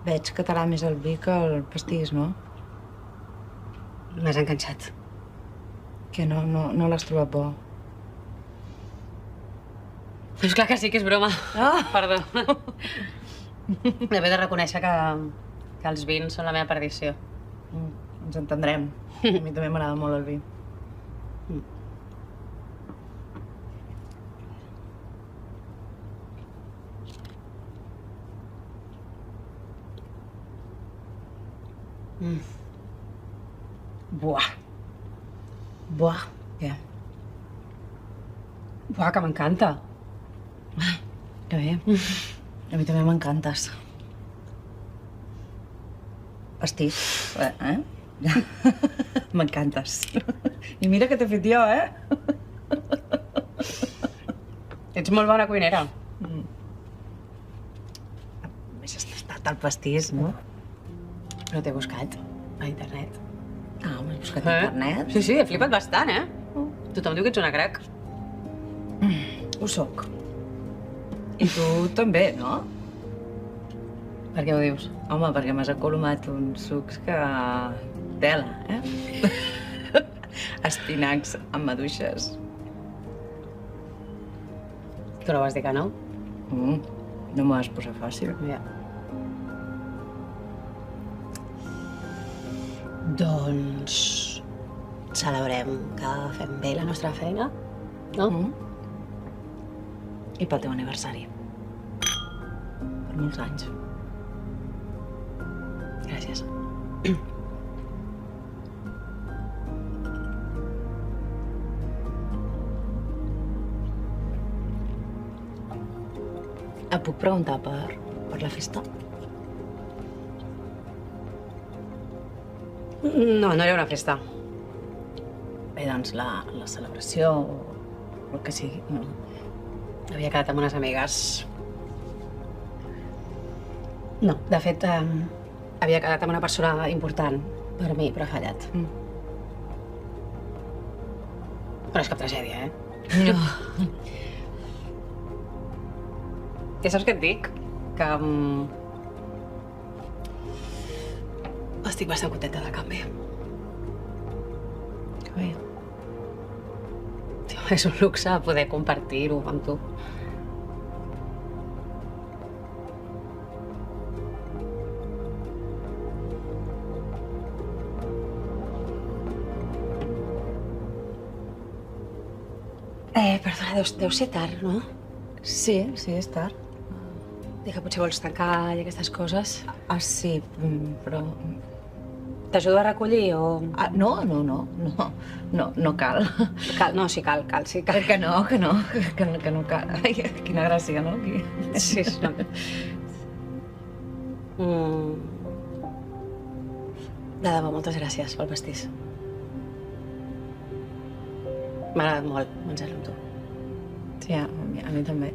Veig que t'agrada més el vi que el pastís, no? M'has enganxat. Que no l'has trobat bo. Doncs clar que sí que és broma. Ah! Perdó. He de reconèixer que els vins són la meva perdició. Ens entendrem. A mi també m'agrada molt el vi. Buah. Buah, què? Buah, que m'encanta. Que bé. A mi també m'encantes. Pastís, eh? M'encantes. I mira que t'he fet jo, eh? Ets molt bona cuinera. Més has tastat el pastís, no? Però t'he buscat a internet. Ah, m'has buscat a internet? Sí, sí, he flipat bastant, eh? Tothom diu que ets una crac. Ho soc. I tu també, no? Per què ho dius? Home, perquè m'has acolomat uns sucs que... tela, eh? Espinacs amb maduixes. Tu no vas dir que no? No m'ho vas posar fàcil. Ja. Doncs... celebrem que fem bé la nostra feina, no? I pel teu aniversari. Per molts anys. Gràcies. Et puc preguntar per la festa? No, no era una festa. Bé, doncs la celebració o el que sigui. No. Havia quedat amb unes amigues. No, de fet, havia quedat amb una persona important per mi, però ha fallat. Però és cap tragèdia, eh? No. Ja saps què et dic? Que... estic bastant contenta del canvi. Que bé. És un luxe poder compartir-ho amb tu. Perdona, deu ser tard, no? Sí, és tard. Dic que potser vols tancar i aquestes coses. Ah, sí, però... T'ajudo a recollir o...? Ah, no cal. No, sí, cal. Que no cal. Ai, quina gràcia, no? Sí, no. De debò, moltes gràcies pel pastís. M'ha agradat molt menjar-lo amb tu. Sí, a mi també.